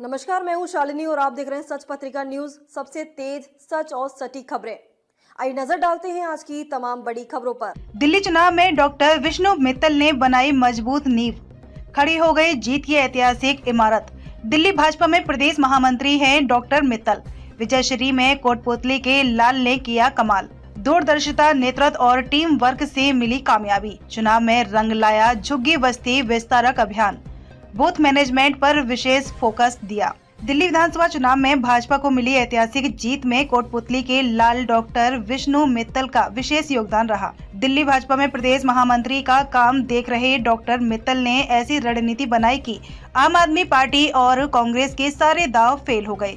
नमस्कार, मैं हूं शालिनी और आप देख रहे हैं सच पत्रिका न्यूज। सबसे तेज, सच और सटीक खबरें। आइए नजर डालते हैं आज की तमाम बड़ी खबरों पर। दिल्ली चुनाव में डॉक्टर विष्णु मित्तल ने बनाई मजबूत नींव, खड़ी हो गई जीत की ऐतिहासिक इमारत। दिल्ली भाजपा में प्रदेश महामंत्री हैं डॉक्टर मित्तल। विजयश्री में कोटपुतली के लाल ने किया कमाल। दूरदर्शिता, नेतृत्व और टीम वर्क से मिली कामयाबी। चुनाव में रंग लाया झुग्गी बस्ती विस्तारक अभियान। बूथ मैनेजमेंट पर विशेष फोकस दिया। दिल्ली विधानसभा चुनाव में भाजपा को मिली ऐतिहासिक जीत में कोटपुतली के लाल डॉक्टर विष्णु मित्तल का विशेष योगदान रहा। दिल्ली भाजपा में प्रदेश महामंत्री का काम देख रहे डॉक्टर मित्तल ने ऐसी रणनीति बनाई कि आम आदमी पार्टी और कांग्रेस के सारे दांव फेल हो गए।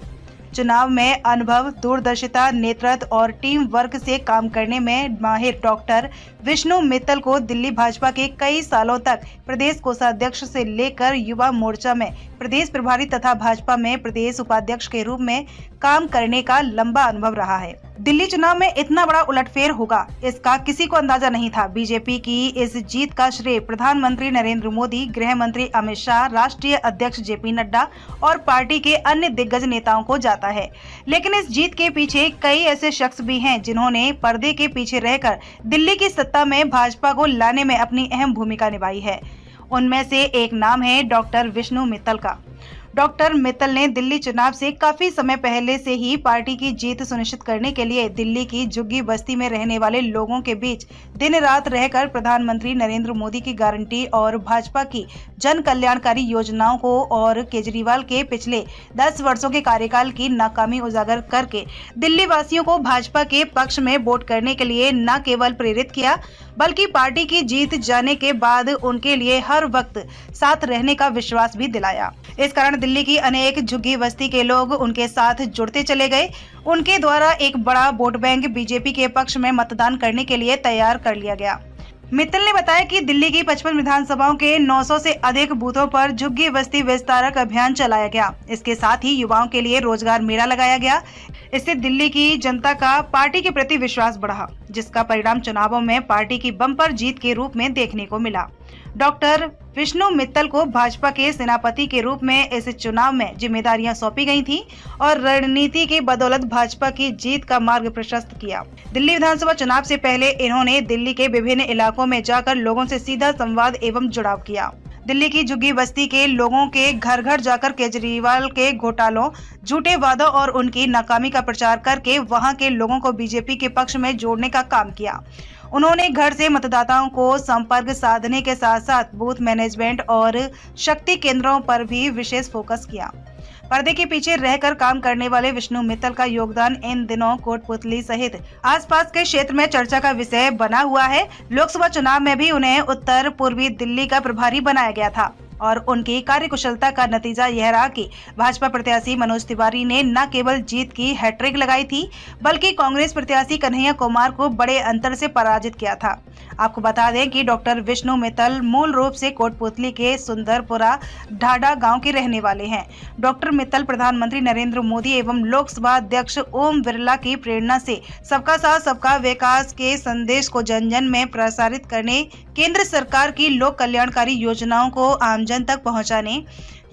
चुनाव में अनुभव, दूरदर्शिता, नेतृत्व और टीम वर्क से काम करने में माहिर डॉक्टर विष्णु मित्तल को दिल्ली भाजपा के कई सालों तक प्रदेश कोषाध्यक्ष से लेकर युवा मोर्चा में प्रदेश प्रभारी तथा भाजपा में प्रदेश उपाध्यक्ष के रूप में काम करने का लंबा अनुभव रहा है। दिल्ली चुनाव में इतना बड़ा उलटफेर होगा, इसका किसी को अंदाजा नहीं था। बीजेपी की इस जीत का श्रेय प्रधानमंत्री नरेंद्र मोदी, गृह मंत्री अमित शाह, राष्ट्रीय अध्यक्ष जेपी नड्डा और पार्टी के अन्य दिग्गज नेताओं को जाता है। लेकिन इस जीत के पीछे कई ऐसे शख्स भी हैं जिन्होंने पर्दे के पीछे रहकर दिल्ली की सत्ता में भाजपा को लाने में अपनी अहम भूमिका निभाई है। उनमें से एक नाम है डॉक्टर विष्णु मित्तल का। डॉक्टर मित्तल ने दिल्ली चुनाव से काफी समय पहले से ही पार्टी की जीत सुनिश्चित करने के लिए दिल्ली की झुग्गी बस्ती में रहने वाले लोगों के बीच दिन रात रहकर प्रधानमंत्री नरेंद्र मोदी की गारंटी और भाजपा की जन कल्याणकारी योजनाओं को और केजरीवाल के पिछले 10 वर्षों के कार्यकाल की नाकामी उजागर करके दिल्ली वासियों को भाजपा के पक्ष में वोट करने के लिए न केवल प्रेरित किया, बल्कि पार्टी की जीत जाने के बाद उनके लिए हर वक्त साथ रहने का विश्वास भी दिलाया। इस कारण दिल्ली की अनेक झुग्गी बस्ती के लोग उनके साथ जुड़ते चले गए। उनके द्वारा एक बड़ा वोट बैंक बीजेपी के पक्ष में मतदान करने के लिए तैयार कर लिया गया। मित्तल ने बताया कि दिल्ली की 55 विधानसभाओं के 900 से अधिक बूथों पर झुग्गी बस्ती विस्तारक अभियान चलाया गया। इसके साथ ही युवाओं के लिए रोजगार मेला लगाया गया। इससे दिल्ली की जनता का पार्टी के प्रति विश्वास बढ़ा, जिसका परिणाम चुनावों में पार्टी की बम्पर जीत के रूप में देखने को मिला। डॉक्टर विष्णु मित्तल को भाजपा के सेनापति के रूप में इस चुनाव में जिम्मेदारियां सौंपी गई थी और रणनीति की बदौलत भाजपा की जीत का मार्ग प्रशस्त किया। दिल्ली विधानसभा चुनाव से पहले इन्होंने दिल्ली के विभिन्न इलाकों में जाकर लोगों से सीधा संवाद एवं जुड़ाव किया। दिल्ली की झुग्गी बस्ती के लोगों के घर घर जाकर केजरीवाल के घोटालों, झूठे वादों और उनकी नाकामी का प्रचार करके वहां के लोगों को बीजेपी के पक्ष में जोड़ने का काम किया। उन्होंने घर से मतदाताओं को संपर्क साधने के साथ साथ बूथ मैनेजमेंट और शक्ति केंद्रों पर भी विशेष फोकस किया। पर्दे के पीछे रहकर काम करने वाले विष्णु मित्तल का योगदान इन दिनों कोटपुतली सहित आसपास के क्षेत्र में चर्चा का विषय बना हुआ है। लोकसभा चुनाव में भी उन्हें उत्तर पूर्वी दिल्ली का प्रभारी बनाया गया था और उनकी कार्यकुशलता का नतीजा यह रहा कि भाजपा प्रत्याशी मनोज तिवारी ने न केवल जीत की हैट्रिक लगाई थी, बल्कि कांग्रेस प्रत्याशी कन्हैया कुमार को बड़े अंतर से पराजित किया था। आपको बता दें कि डॉक्टर विष्णु मित्तल मूल रूप से कोटपुतली के सुंदरपुरा ढाडा गांव के रहने वाले हैं। डॉक्टर मित्तल प्रधानमंत्री नरेंद्र मोदी एवं लोकसभा अध्यक्ष ओम बिरला की प्रेरणा से सबका साथ सबका विकास के संदेश को जन जन में प्रसारित करने, केंद्र सरकार की लोक कल्याणकारी योजनाओं को आमजन तक पहुंचाने,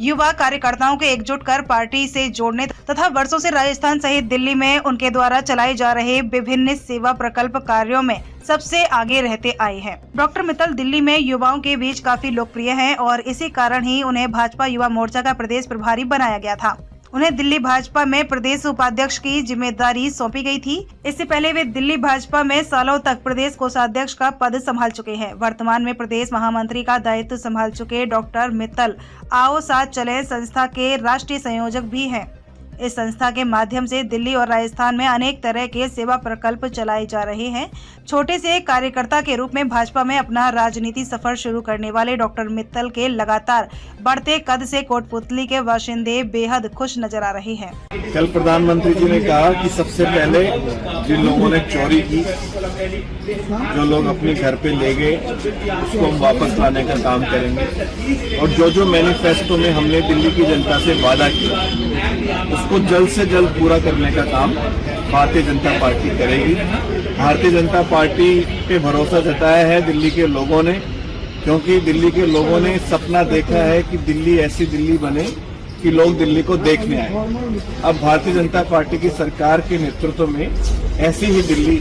युवा कार्यकर्ताओं को एकजुट कर पार्टी से जोड़ने तथा वर्षों से राजस्थान सहित दिल्ली में उनके द्वारा चलाए जा रहे विभिन्न सेवा प्रकल्प कार्यों में सबसे आगे रहते आए हैं। डॉक्टर मित्तल दिल्ली में युवाओं के बीच काफी लोकप्रिय हैं और इसी कारण ही उन्हें भाजपा युवा मोर्चा का प्रदेश प्रभारी बनाया गया था। उन्हें दिल्ली भाजपा में प्रदेश उपाध्यक्ष की जिम्मेदारी सौंपी गई थी। इससे पहले वे दिल्ली भाजपा में सालों तक प्रदेश कोषाध्यक्ष का पद संभाल चुके हैं। वर्तमान में प्रदेश महामंत्री का दायित्व संभाल चुके डॉक्टर मित्तल आओ साथ चले संस्था के राष्ट्रीय संयोजक भी हैं। इस संस्था के माध्यम से दिल्ली और राजस्थान में अनेक तरह के सेवा प्रकल्प चलाए जा रहे हैं। छोटे से कार्यकर्ता के रूप में भाजपा में अपना राजनीति सफर शुरू करने वाले डॉक्टर मित्तल के लगातार बढ़ते कद से कोटपुतली के बाशिंदे बेहद खुश नजर आ रहे हैं। कल प्रधानमंत्री जी ने कहा कि सबसे पहले जिन लोगों ने चोरी की, जो लोग अपने घर पे ले गए, उसको हम वापस लाने का काम करेंगे और जो जो मैनिफेस्टो में हमने दिल्ली की जनता से वादा किया उसको जल्द से जल्द पूरा करने का काम भारतीय जनता पार्टी करेगी। भारतीय जनता पार्टी पे भरोसा जताया है दिल्ली के लोगों ने, क्योंकि दिल्ली के लोगों ने सपना देखा है कि दिल्ली ऐसी दिल्ली बने कि लोग दिल्ली को देखने आए। अब भारतीय जनता पार्टी की सरकार के नेतृत्व में ऐसी ही दिल्ली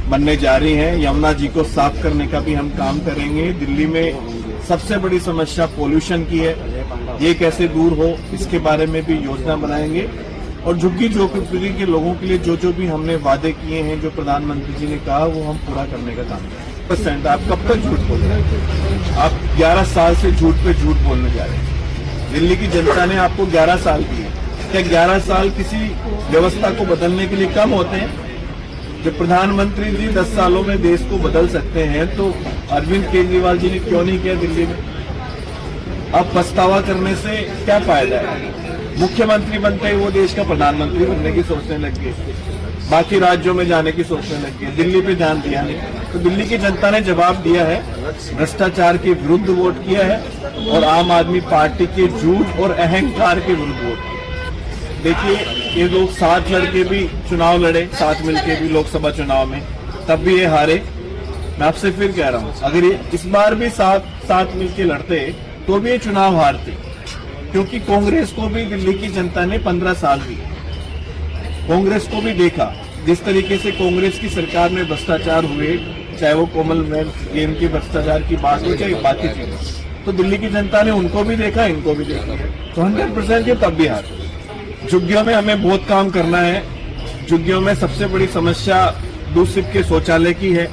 बनने जा रही है। यमुना जी को साफ करने का भी हम काम करेंगे। दिल्ली में सबसे बड़ी समस्या पोल्यूशन की है, ये कैसे दूर हो इसके बारे में भी योजना बनाएंगे। और झुग्गी झोपड़ी के लोगों के लिए जो भी हमने वादे किए हैं, जो प्रधानमंत्री जी ने कहा, वो हम पूरा करने का काम करेंगे। आप कब तक झूठ बोल रहे हैं? आप 11 साल से झूठ पे झूठ बोलने जा रहे हैं। दिल्ली की जनता ने आपको 11 साल दिए। क्या 11 साल किसी व्यवस्था को बदलने के लिए कम होते हैं? जब प्रधानमंत्री जी 10 सालों में देश को बदल सकते हैं तो अरविंद केजरीवाल जी ने क्यों नहीं किया दिल्ली में? अब पछतावा करने से क्या फायदा है? मुख्यमंत्री बनते ही वो देश का प्रधानमंत्री बनने की सोचने लग गए, बाकी राज्यों में जाने की सोचने लग गए, दिल्ली पे ध्यान दिया नहीं। तो दिल्ली की जनता ने जवाब दिया है, भ्रष्टाचार के विरुद्ध वोट किया है और आम आदमी पार्टी के झूठ और अहंकार के विरुद्ध वोट किया। देखिए, ये लोग साथ लड़के भी चुनाव लड़े, साथ मिलके भी लोकसभा चुनाव में, तब भी ये हारे। मैं आपसे फिर कह रहा हूँ, अगर ये इस बार भी साथ मिलके लड़ते तो भी ये चुनाव हारते, क्योंकि कांग्रेस को भी दिल्ली की जनता ने 15 साल दिए। कांग्रेस को भी देखा जिस तरीके से कांग्रेस की सरकार में भ्रष्टाचार हुए, चाहे वो कॉमनवेल्थ गेम के भ्रष्टाचार की बात हो, चाहे बाकी चीजें, तो दिल्ली की जनता ने उनको भी देखा, इनको भी देखा, तो 100% ये तब भी हारे। झुग्गियों में हमें बहुत काम करना है। झुग्गियों में सबसे बड़ी समस्या दूषित के शौचालय की है,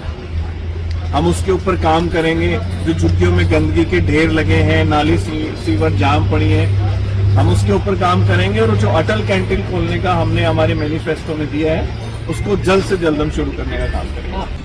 हम उसके ऊपर काम करेंगे। जो झुग्गियों में गंदगी के ढेर लगे हैं, नाली सीवर जाम पड़ी है, हम उसके ऊपर काम करेंगे। और जो अटल कैंटीन खोलने का हमने हमारे मैनिफेस्टो में दिया है, उसको जल्द से जल्द हम शुरू करने का काम करेंगे।